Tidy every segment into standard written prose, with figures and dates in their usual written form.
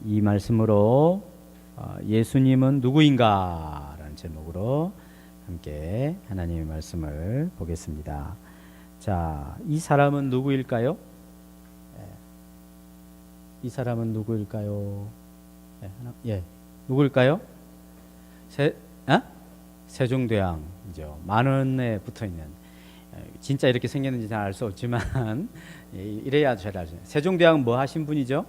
이 말씀으로 예수님은 누구인가? 라는 제목으로 함께 하나님의 말씀을 보겠습니다. 자, 이 사람은 누구일까요? 이 사람은 누구일까요? 누구일까요? 세종대왕이죠. 만원에 붙어있는, 진짜 이렇게 생겼는지 잘 알 수 없지만 이래야 잘 알 수 있어요. 세종대왕은 뭐 하신 분이죠?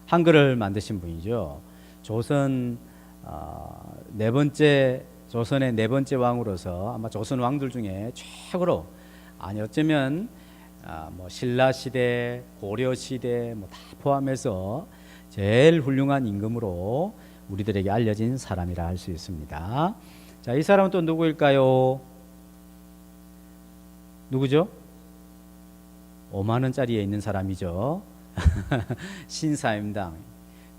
한글을 만드신 분이죠. 조선의 네 번째 왕으로서 아마 조선 왕들 중에 최고로, 아니 어쩌면 뭐 신라 시대, 고려 시대 뭐 다 포함해서 제일 훌륭한 임금으로 우리들에게 알려진 사람이라 할 수 있습니다. 자, 이 사람은 또 누구일까요? 누구죠? 5만 원짜리에 있는 사람이죠. 신사임당.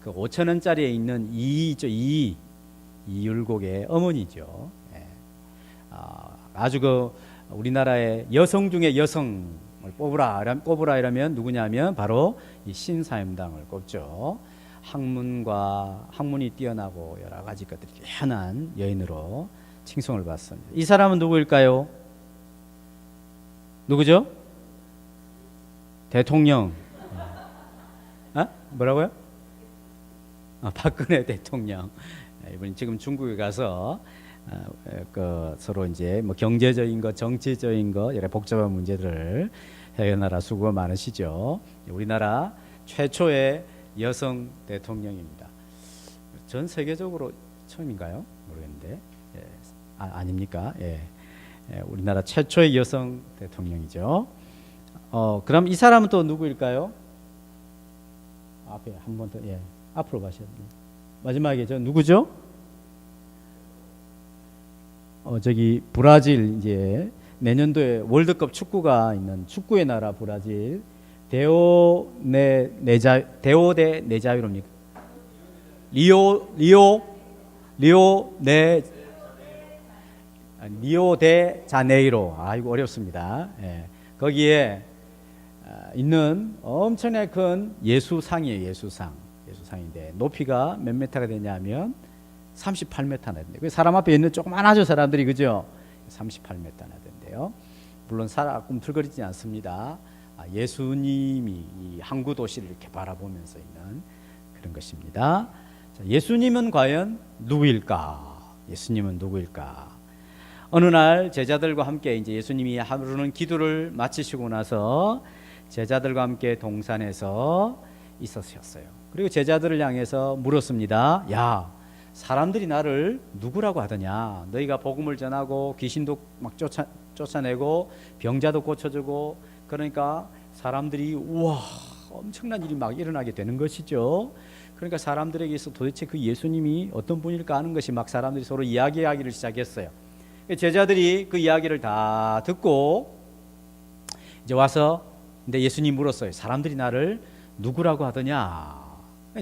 그 5천 원짜리에 있는 이율곡의 어머니죠. 아주 그 우리나라의 여성 중에 여성을 꼽으라 이러면 누구냐면 바로 이 신사임당을 꼽죠. 학문이 뛰어나고 여러 가지 것들이 뛰어난 여인으로 칭송을 받습니다. 이 사람은 누구일까요? 누구죠? 대통령. 뭐라고요? 박근혜 대통령. 이분이 지금 중국에 가서 서로 이제 뭐 경제적인 거, 정치적인 거 여러 복잡한 문제들을 해결하느라 수고가 많으시죠. 우리나라 최초의 여성 대통령입니다. 전 세계적으로 처음인가요? 모르겠는데. 아닙니까? 우리나라 최초의 여성 대통령이죠. 그럼 이 사람은 또 누구일까요? 앞에 한 번 더, 앞으로 가셔야 됩니다. 마지막에 누구죠? 저기 브라질, 이제 내년도에 월드컵 축구가 있는 축구의 나라 브라질, 데오데 네자유로입니까? 리오 데 자네이로. 이거 어렵습니다. 거기에 있는 엄청나게 큰 예수상이에요. 예수상인데 높이가 몇 미터가 되냐면 38m나 된대요. 사람 앞에 있는 조그만하죠, 사람들이. 그죠? 38m나 된대요. 물론 꿈틀거리지 않습니다. 예수님이 이 항구 도시를 이렇게 바라보면서 있는 그런 것입니다. 자, 예수님은 과연 누구일까? 어느 날 제자들과 함께 이제 예수님이 하루는 기도를 마치시고 나서 제자들과 함께 동산에서 있으셨어요. 그리고 제자들을 향해서 물었습니다. 야, 사람들이 나를 누구라고 하더냐? 너희가 복음을 전하고 귀신도 막 쫓아내고 병자도 고쳐주고, 그러니까 사람들이 우와, 엄청난 일이 막 일어나게 되는 것이죠. 그러니까 사람들에게서 도대체 그 예수님이 어떤 분일까 하는 것이 막 사람들이 서로 이야기하기를 시작했어요. 제자들이 그 이야기를 다 듣고 이제 와서 근데 예수님 물었어요. 사람들이 나를 누구라고 하더냐?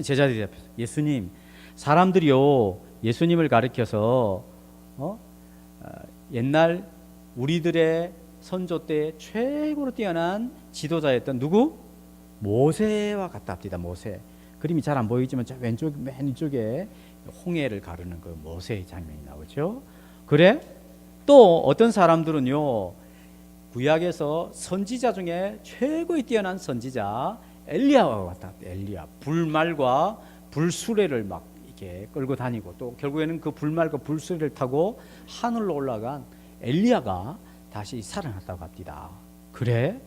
제자들이 앞에서 예수님, 사람들이요 예수님을 가리켜서 옛날 우리들의 선조 때 최고로 뛰어난 지도자였던 누구? 모세와 같답니다. 모세. 그림이 잘 안 보이지만 저 맨 왼쪽에 홍해를 가르는 그 모세의 장면이 나오죠. 그래? 또 어떤 사람들은요, 구약에서 선지자 중에 최고의 뛰어난 선지자 엘리야와 같다. 엘리야, 불말과 불수레를 막 이렇게 끌고 다니고, 또 결국에는 그 불말과 불수레를 타고 하늘로 올라간 엘리야가 다시 살아났다고 합니다. 그래?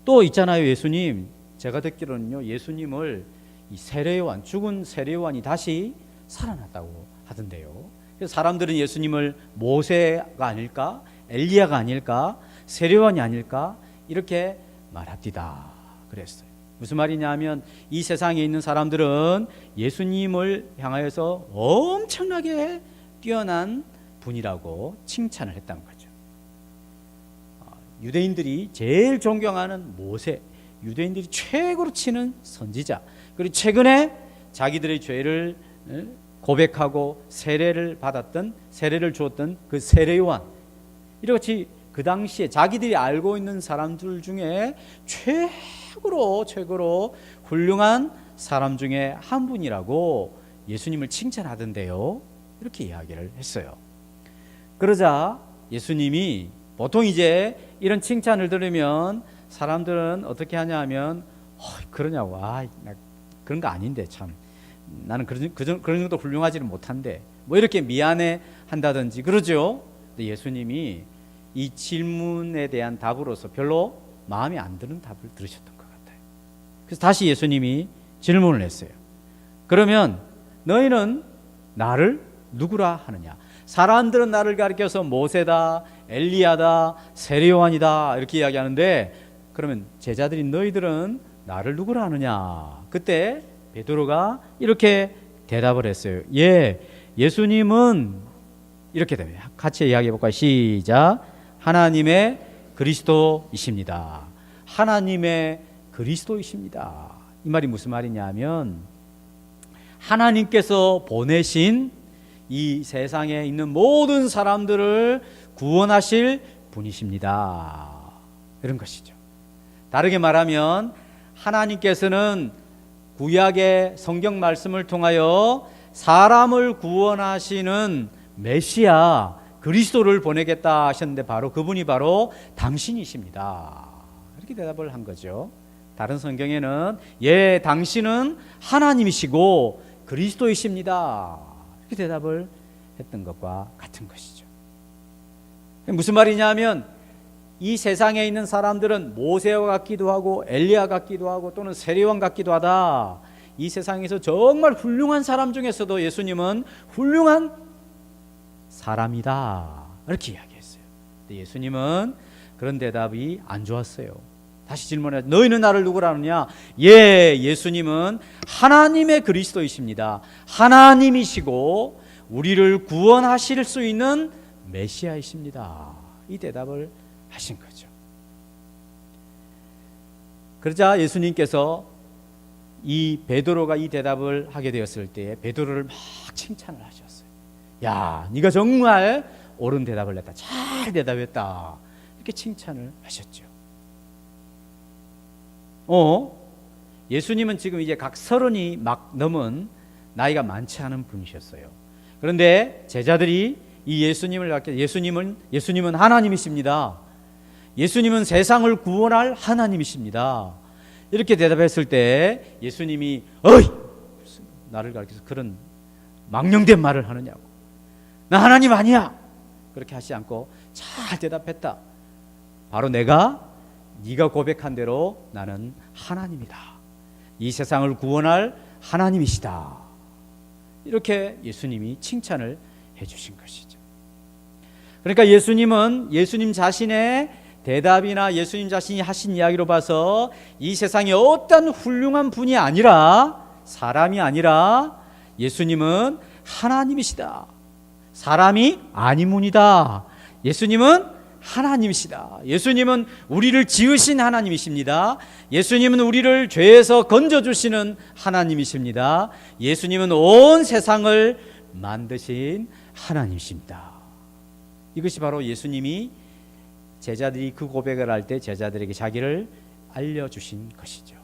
또 있잖아요, 예수님. 제가 듣기로는요, 예수님을 이 세례요한, 죽은 세례요한이 다시 살아났다고 하던데요. 그래서 사람들은 예수님을 모세가 아닐까, 엘리야가 아닐까, 세례요한이 아닐까 이렇게 말합니다. 그랬어요. 무슨 말이냐면 이 세상에 있는 사람들은 예수님을 향하여서 엄청나게 뛰어난 분이라고 칭찬을 했다는 거죠. 유대인들이 제일 존경하는 모세, 유대인들이 최고로 치는 선지자, 그리고 최근에 자기들의 죄를 고백하고 세례를 주었던 그 세례요한, 이렇게 그 당시에 자기들이 알고 있는 사람들 중에 최고로 훌륭한 사람 중에 한 분이라고 예수님을 칭찬하던데요. 이렇게 이야기를 했어요. 그러자 예수님이 보통 이제 이런 칭찬을 들으면 사람들은 어떻게 하냐 하면 그러냐고, 나 그런 거 아닌데 참 나는 그런 정도 훌륭하지는 못한데 뭐 이렇게 미안해 한다든지 그러죠. 근데 예수님이 이 질문에 대한 답으로서 별로 마음에 안 드는 답을 들으셨던 것 같아요. 그래서 다시 예수님이 질문을 했어요. 그러면 너희는 나를 누구라 하느냐? 사람들은 나를 가리켜서 모세다, 엘리야다, 세례요한이다 이렇게 이야기하는데, 그러면 제자들이 너희들은 나를 누구라 하느냐? 그때 베드로가 이렇게 대답을 했어요. 예수님은 이렇게 됩니다. 같이 이야기해 볼까요? 시작. 하나님의 그리스도이십니다. 하나님의 그리스도이십니다. 이 말이 무슨 말이냐 하면 하나님께서 보내신 이 세상에 있는 모든 사람들을 구원하실 분이십니다. 이런 것이죠. 다르게 말하면 하나님께서는 구약의 성경 말씀을 통하여 사람을 구원하시는 메시아 그리스도를 보내겠다 하셨는데 바로 그분이 바로 당신이십니다. 이렇게 대답을 한 거죠. 다른 성경에는 당신은 하나님이시고 그리스도이십니다. 이렇게 대답을 했던 것과 같은 것이죠. 무슨 말이냐면 이 세상에 있는 사람들은 모세와 같기도 하고 엘리야 같기도 하고 또는 세례요한 같기도 하다. 이 세상에서 정말 훌륭한 사람 중에서도 예수님은 훌륭한 사람이다. 이렇게 이야기했어요. 근데 예수님은 그런 대답이 안 좋았어요. 다시 질문해. 너희는 나를 누구라 하느냐? 예수님은 하나님의 그리스도이십니다. 하나님이시고 우리를 구원하실 수 있는 메시아이십니다. 이 대답을 하신 거죠. 그러자 예수님께서 이 베드로가 이 대답을 하게 되었을 때 베드로를 막 칭찬을 하셨어요. 네가 정말 옳은 대답을 했다. 잘 대답했다. 이렇게 칭찬을 하셨죠. 예수님은 지금 이제 각 30이 막 넘은 나이가 많지 않은 분이셨어요. 그런데 제자들이 이 예수님은 하나님이십니다. 예수님은 세상을 구원할 하나님이십니다. 이렇게 대답했을 때 예수님이 나를 가리켜서 그런 망령된 말을 하느냐고, 나 하나님 아니야, 그렇게 하지 않고 잘 대답했다. 바로 네가 고백한 대로 나는 하나님이다. 이 세상을 구원할 하나님이시다. 이렇게 예수님이 칭찬을 해주신 것이죠. 그러니까 예수님은 예수님 자신의 대답이나 예수님 자신이 하신 이야기로 봐서 이 세상에 어떤 훌륭한 분이 아니라, 사람이 아니라 예수님은 하나님이시다. 사람이 아니문이다. 예수님은 하나님이시다. 예수님은 우리를 지으신 하나님이십니다. 예수님은 우리를 죄에서 건져주시는 하나님이십니다. 예수님은 온 세상을 만드신 하나님이십니다. 이것이 바로 예수님이 제자들이 그 고백을 할 때 제자들에게 자기를 알려주신 것이죠.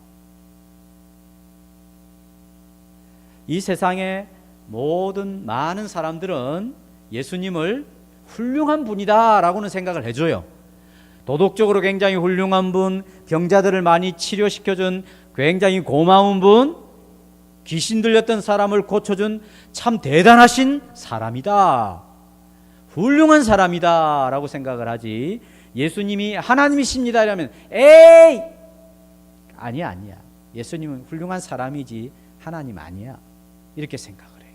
이 세상의 모든 많은 사람들은 예수님을 훌륭한 분이다 라고는 생각을 해줘요. 도덕적으로 굉장히 훌륭한 분, 병자들을 많이 치료시켜준 굉장히 고마운 분, 귀신 들렸던 사람을 고쳐준 참 대단하신 사람이다, 훌륭한 사람이다 라고 생각을 하지, 예수님이 하나님이십니다 이러면 아니야, 예수님은 훌륭한 사람이지 하나님 아니야, 이렇게 생각을 해요.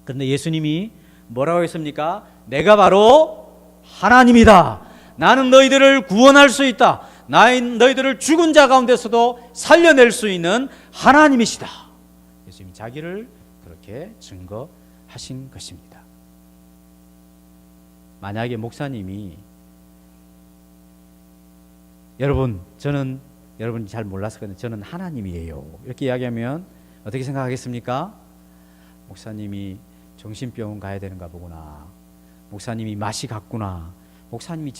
그런데 예수님이 뭐라고 했습니까? 내가 바로 하나님이다. 나는 너희들을 구원할 수 있다. 너희들을 죽은 자 가운데서도 살려낼 수 있는 하나님이시다. 예수님이 자기를 그렇게 증거하신 것입니다. 만약에 목사님이 여러분이 잘 몰라서 그런데 저는 하나님이에요, 이렇게 이야기하면 어떻게 생각하겠습니까? 목사님이 정신병원 가야 되는가 보구나, 목사님이 맛이 갔구나, 목사님이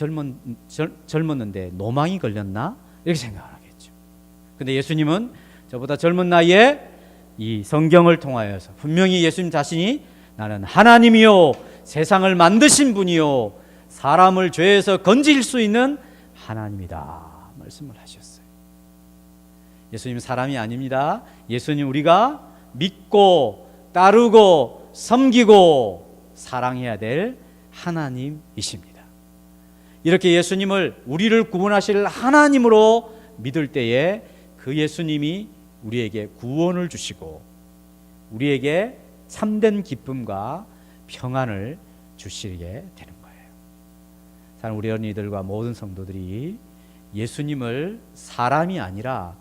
젊었는데 노망이 걸렸나, 이렇게 생각을 하겠죠. 근데 예수님은 저보다 젊은 나이에 이 성경을 통하여서 분명히 예수님 자신이 나는 하나님이요 세상을 만드신 분이요 사람을 죄에서 건질 수 있는 하나님이다 말씀을 하셨어요. 예수님 사람이 아닙니다. 예수님 우리가 믿고 따르고 섬기고 사랑해야 될 하나님이십니다. 이렇게 예수님을 우리를 구원하실 하나님으로 믿을 때에 그 예수님이 우리에게 구원을 주시고 우리에게 참된 기쁨과 평안을 주시게 되는 거예요. 사랑 우리 어린이들과 모든 성도들이 예수님을 사람이 아니라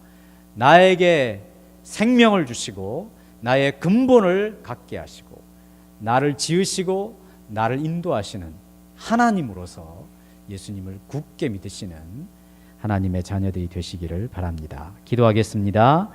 나에게 생명을 주시고 나의 근본을 갖게 하시고 나를 지으시고 나를 인도하시는 하나님으로서 예수님을 굳게 믿으시는 하나님의 자녀들이 되시기를 바랍니다. 기도하겠습니다.